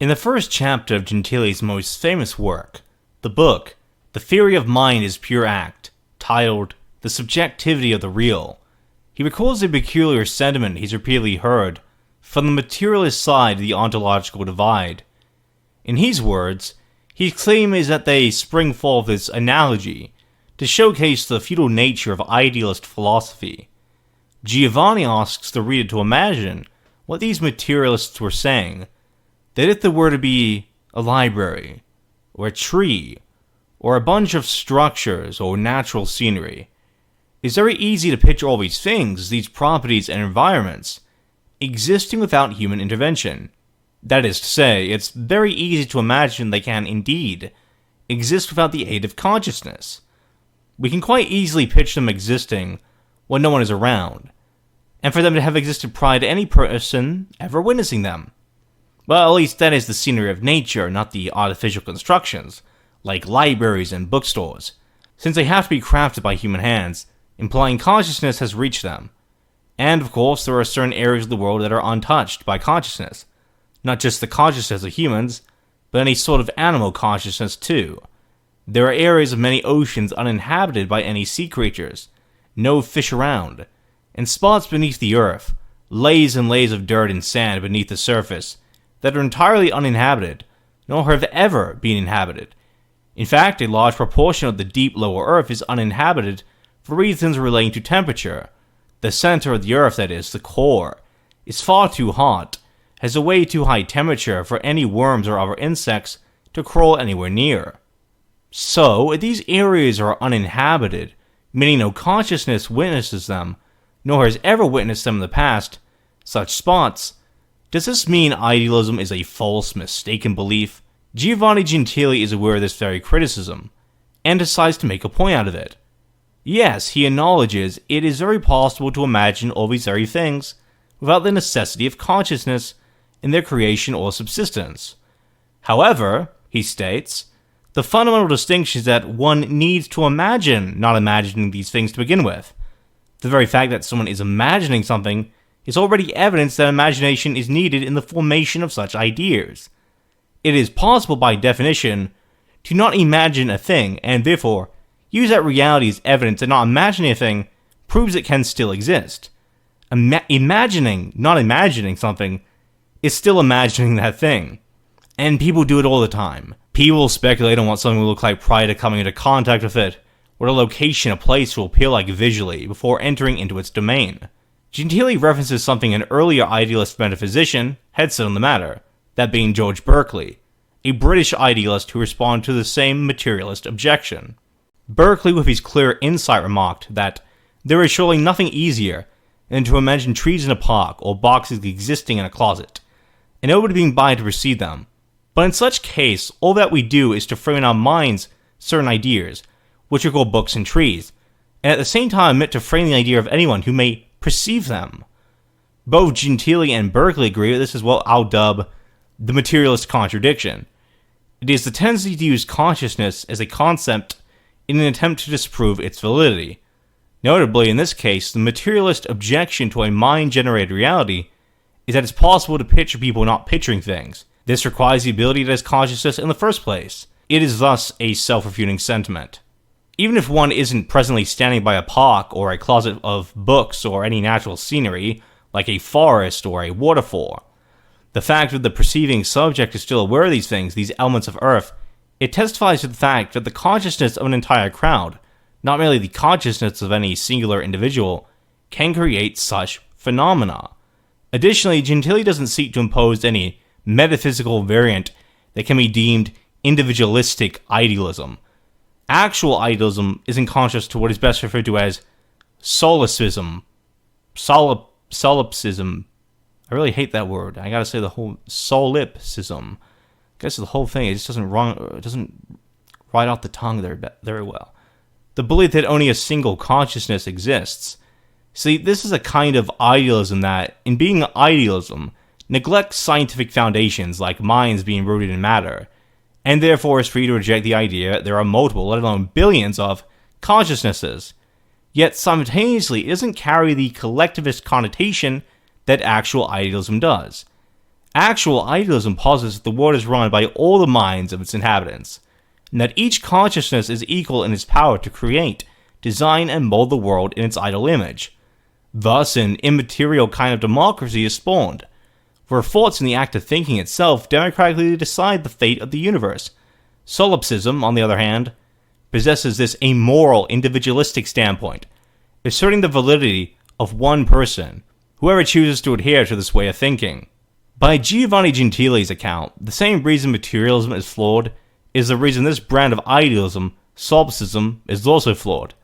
In the first chapter of Gentile's most famous work, the book, The Theory of Mind is Pure Act, titled The Subjectivity of the Real, he recalls a peculiar sentiment he's repeatedly heard from the materialist side of the ontological divide. In his words, his claim is that they spring forth this analogy to showcase the futile nature of idealist philosophy. Giovanni asks the reader to imagine what these materialists were saying, that if there were to be a library, or a tree, or a bunch of structures or natural scenery, it's very easy to picture all these things, these properties and environments, existing without human intervention. That is to say, it's very easy to imagine they can indeed exist without the aid of consciousness. We can quite easily picture them existing when no one is around, and for them to have existed prior to any person ever witnessing them. Well, at least that is the scenery of nature, not the artificial constructions, like libraries and bookstores, since they have to be crafted by human hands, implying consciousness has reached them. And of course, there are certain areas of the world that are untouched by consciousness, not just the consciousness of humans, but any sort of animal consciousness too. There are areas of many oceans uninhabited by any sea creatures, no fish around, and spots beneath the earth, layers and layers of dirt and sand beneath the surface, that are entirely uninhabited, nor have ever been inhabited. In fact, a large proportion of the deep lower earth is uninhabited for reasons relating to temperature. The center of the earth, that is, the core, is far too hot, has a way too high temperature for any worms or other insects to crawl anywhere near. So, if these areas are uninhabited, meaning no consciousness witnesses them, nor has ever witnessed them in the past, such spots, does this mean idealism is a false, mistaken belief? Giovanni Gentile is aware of this very criticism, and decides to make a point out of it. Yes, he acknowledges it is very possible to imagine all these very things without the necessity of consciousness in their creation or subsistence. However, he states, the fundamental distinction is that one needs to imagine not imagining these things to begin with. The very fact that someone is imagining something is already evidence that imagination is needed in the formation of such ideas. It is possible by definition to not imagine a thing, and therefore use that reality as evidence that not imagining a thing proves it can still exist. Imagining not imagining something is still imagining that thing. And people do it all the time. People speculate on what something will look like prior to coming into contact with it, what a location, a place will appear like visually before entering into its domain. Gentile references something an earlier idealist metaphysician had said on the matter, that being George Berkeley, a British idealist who responded to the same materialist objection. Berkeley, with his clear insight, remarked that there is surely nothing easier than to imagine trees in a park or boxes existing in a closet, and nobody being by to receive them. But in such case, all that we do is to frame in our minds certain ideas, which are called books and trees, and at the same time admit to frame the idea of anyone who may perceive them. Both Gentile and Berkeley agree that this is what I'll dub the Materialist Contradiction. It is the tendency to use consciousness as a concept in an attempt to disprove its validity. Notably, in this case, the materialist objection to a mind-generated reality is that it's possible to picture people not picturing things. This requires the ability that is consciousness in the first place. It is thus a self-refuting sentiment. Even if one isn't presently standing by a park or a closet of books or any natural scenery, like a forest or a waterfall, the fact that the perceiving subject is still aware of these things, these elements of earth, it testifies to the fact that the consciousness of an entire crowd, not merely the consciousness of any singular individual, can create such phenomena. Additionally, Gentile doesn't seek to impose any metaphysical variant that can be deemed individualistic idealism. Actual idealism is in contrast to what is best referred to as Solipsism. Solipsism. I really hate that word. I gotta say the whole Solipsism. I guess the whole thing, it just doesn't ride off the tongue there very well. The belief that only a single consciousness exists. See, this is a kind of idealism that, in being idealism, neglects scientific foundations like minds being rooted in matter, and therefore is free to reject the idea that there are multiple, let alone billions of, consciousnesses. Yet simultaneously, it doesn't carry the collectivist connotation that actual idealism does. Actual idealism posits that the world is run by all the minds of its inhabitants, and that each consciousness is equal in its power to create, design, and mold the world in its ideal image. Thus, an immaterial kind of democracy is spawned, where thoughts in the act of thinking itself democratically decide the fate of the universe. Solipsism, on the other hand, possesses this amoral, individualistic standpoint, asserting the validity of one person, whoever chooses to adhere to this way of thinking. By Giovanni Gentile's account, the same reason materialism is flawed is the reason this brand of idealism, solipsism, is also flawed,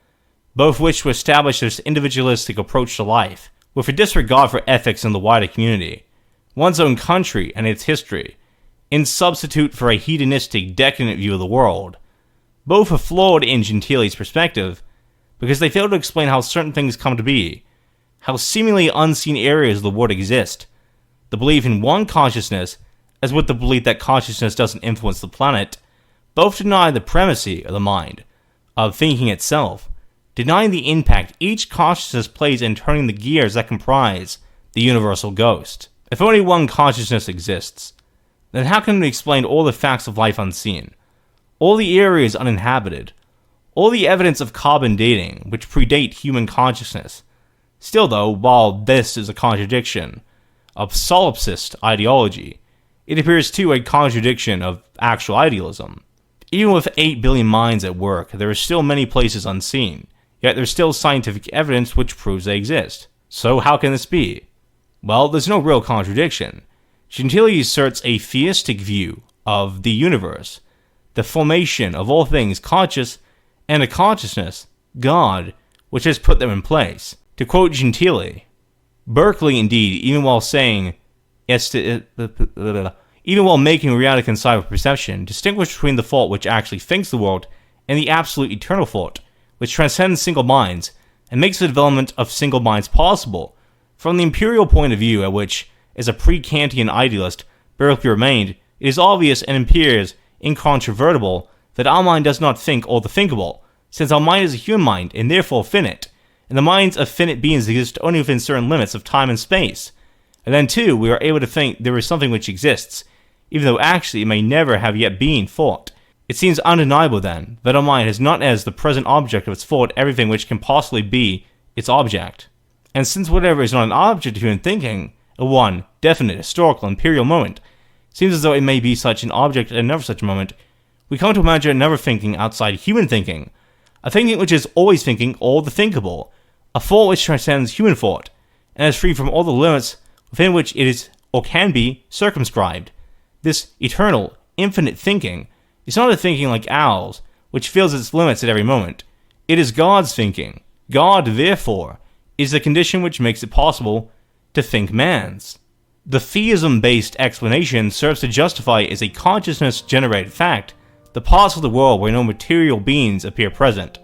both wish to establish this individualistic approach to life, with a disregard for ethics in the wider community, one's own country and its history, in substitute for a hedonistic, decadent view of the world. Both are flawed in Gentile's perspective, because they fail to explain how certain things come to be, how seemingly unseen areas of the world exist. The belief in one consciousness, as with the belief that consciousness doesn't influence the planet, both deny the primacy of the mind, of thinking itself, denying the impact each consciousness plays in turning the gears that comprise the universal ghost. If only one consciousness exists, then how can we explain all the facts of life unseen, all the areas uninhabited, all the evidence of carbon dating which predate human consciousness? Still though, while this is a contradiction of solipsist ideology, it appears too a contradiction of actual idealism. Even with 8 billion minds at work, there are still many places unseen, yet there's still scientific evidence which proves they exist. So how can this be? Well, there's no real contradiction. Gentile asserts a theistic view of the universe, the formation of all things conscious, and a consciousness, God, which has put them in place. To quote Gentile, Berkeley, indeed, even while making reality coincide with perception, distinguished between the thought which actually thinks the world and the absolute eternal thought, which transcends single minds and makes the development of single minds possible. From the imperial point of view, at which, as a pre-Kantian idealist, Berkeley remained, it is obvious and appears incontrovertible that our mind does not think all the thinkable, since our mind is a human mind and therefore finite, and the minds of finite beings exist only within certain limits of time and space. And then too, we are able to think there is something which exists, even though actually it may never have yet been thought. It seems undeniable then, that our mind has not as the present object of its thought everything which can possibly be its object. And since whatever is not an object of human thinking, a one, definite, historical, imperial moment, seems as though it may be such an object at another such moment, we come to imagine another thinking outside human thinking, a thinking which is always thinking all the thinkable, a thought which transcends human thought, and is free from all the limits within which it is or can be circumscribed. This eternal, infinite thinking is not a thinking like ours, which feels its limits at every moment. It is God's thinking. God, therefore, is the condition which makes it possible to think man's. The theism-based explanation serves to justify as a consciousness-generated fact the parts of the world where no material beings appear present,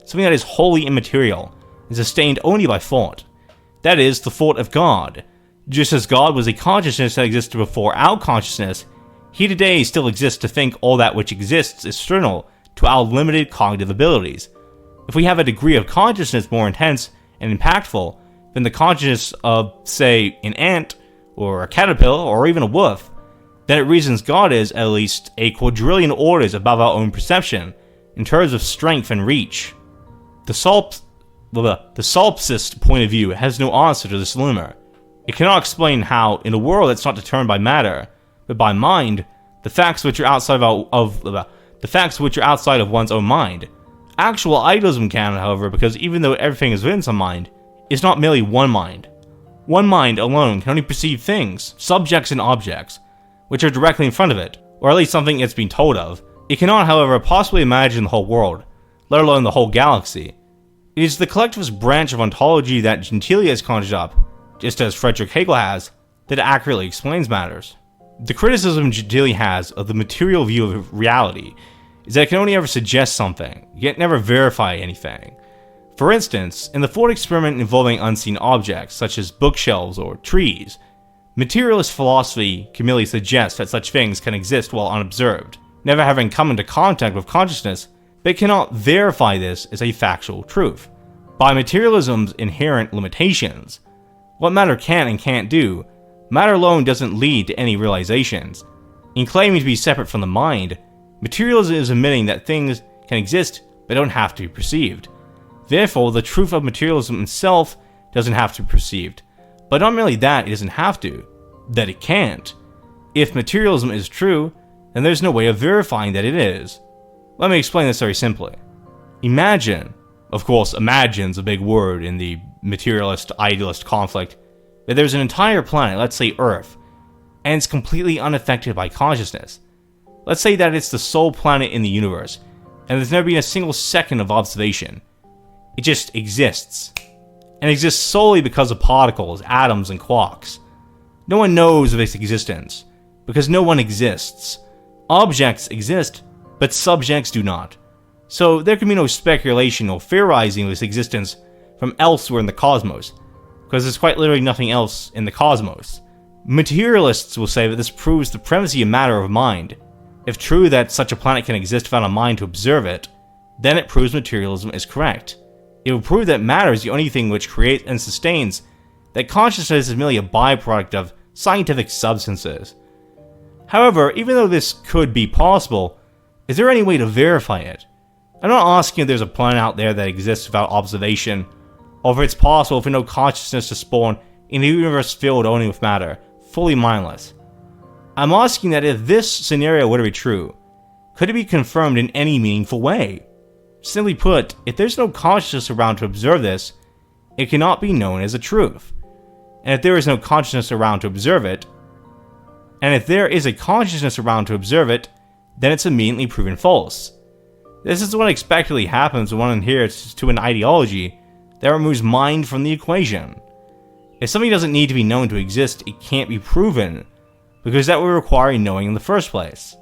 something that is wholly immaterial and sustained only by thought. That is, the thought of God. Just as God was a consciousness that existed before our consciousness, he today still exists to think all that which exists external to our limited cognitive abilities. If we have a degree of consciousness more intense and impactful than the consciousness of, say, an ant, or a caterpillar, or even a wolf, then it reasons God is, at least, a quadrillion orders above our own perception, in terms of strength and reach. The solipsist point of view has no answer to this dilemma. It cannot explain how, in a world that's not determined by matter, but by mind, the facts which are outside of one's own mind. Actual idealism can, however, because even though everything is within some mind, it's not merely one mind. One mind alone can only perceive things, subjects and objects, which are directly in front of it, or at least something it's been told of. It cannot, however, possibly imagine the whole world, let alone the whole galaxy. It is the collectivist branch of ontology that Gentile has conjured up, just as Friedrich Hegel has, that accurately explains matters. The criticism Gentile has of the material view of reality is that it can only ever suggest something, yet never verify anything. For instance, in the thought experiment involving unseen objects, such as bookshelves or trees, materialist philosophy can merely suggest that such things can exist while unobserved, never having come into contact with consciousness, but cannot verify this as a factual truth. By materialism's inherent limitations, what matter can and can't do, Matter alone doesn't lead to any realizations. In claiming to be separate from the mind, materialism is admitting that things can exist but don't have to be perceived. Therefore, the truth of materialism itself doesn't have to be perceived. But not merely that, it doesn't have to, that it can't. If materialism is true, then there's no way of verifying that it is. Let me explain this very simply. Imagine, of course, imagine's a big word in the materialist-idealist conflict, that there's an entire planet, let's say Earth, and it's completely unaffected by consciousness. Let's say that it's the sole planet in the universe, and there's never been a single second of observation. It just exists. And exists solely because of particles, atoms, and quarks. No one knows of its existence, because no one exists. Objects exist, but subjects do not. So there can be no speculation or theorizing of its existence from elsewhere in the cosmos, because there's quite literally nothing else in the cosmos. Materialists will say that this proves the primacy of matter of mind. If true that such a planet can exist without a mind to observe it, then it proves materialism is correct. It will prove that matter is the only thing which creates and sustains, that consciousness is merely a byproduct of scientific substances. However, even though this could be possible, is there any way to verify it? I'm not asking if there's a planet out there that exists without observation, or if it's possible for no consciousness to spawn in a universe filled only with matter, fully mindless. I'm asking that if this scenario were to be true, could it be confirmed in any meaningful way? Simply put, if there's no consciousness around to observe this, it cannot be known as a truth. And if there is no consciousness around to observe it, then it's immediately proven false. This is what expectedly happens when one adheres to an ideology that removes mind from the equation. If something doesn't need to be known to exist, it can't be proven, because that would require knowing in the first place.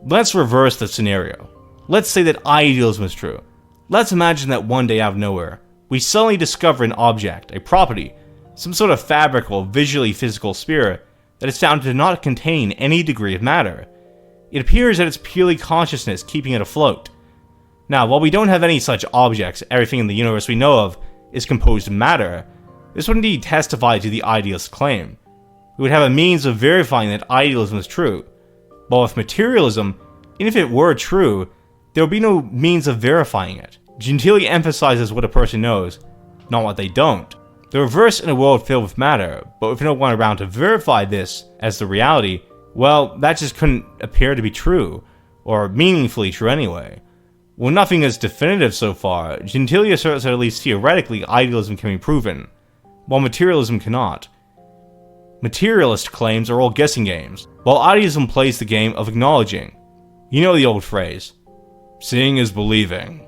Let's reverse the scenario. Let's say that idealism is true. Let's imagine that one day out of nowhere, we suddenly discover an object, a property, some sort of fabric or visually physical sphere that is found to not contain any degree of matter. It appears that it's purely consciousness keeping it afloat. Now, while we don't have any such objects, everything in the universe we know of is composed of matter, this would indeed testify to the idealist claim. We would have a means of verifying that idealism is true. But with materialism, even if it were true, there would be no means of verifying it. Gentile emphasizes what a person knows, not what they don't. The reverse in a world filled with matter, but with no one around to verify this as the reality, well, that just couldn't appear to be true, or meaningfully true anyway. Well, nothing is definitive so far. Gentile asserts that at least theoretically idealism can be proven, while materialism cannot. Materialist claims are all guessing games, while idealism plays the game of acknowledging. You know the old phrase, seeing is believing.